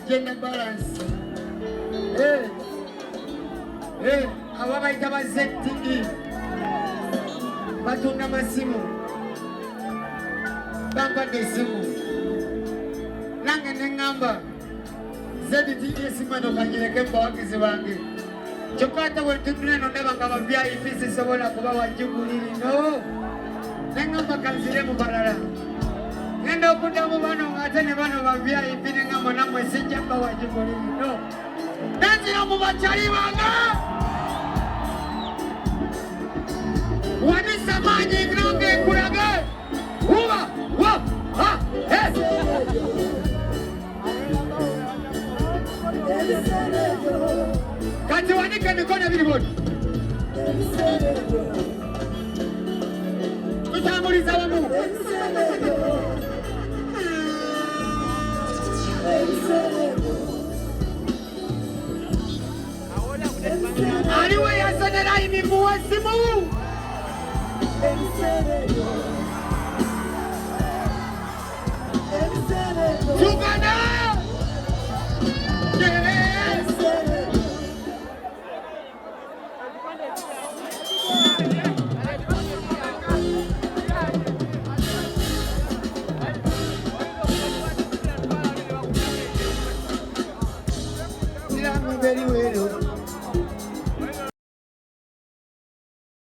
Gender balance. Hey, hey, ababaita ba ZTE. Batunda masimu. Bamba desimu. Nange nengamba. ZTE simano kanyeleke mbawagizi bange. Chokata wetudune nondeba nga VIP sisobola kuba wajuguliri. No. Nengamba kanzire mubalala. Nenda okudamu bano ngate ne bano ba VIP nengamba namwe sijja mba wajuguliri. No. Nanzira mu bachali bange. Wanisa manyi ngonge kurage. Uba, wa, ha, he. Kati wanike mikono bilibodi. Tutambuliza wamu. Aliwe yazonera imivuwa simu. Tugana. Yeah. eriwe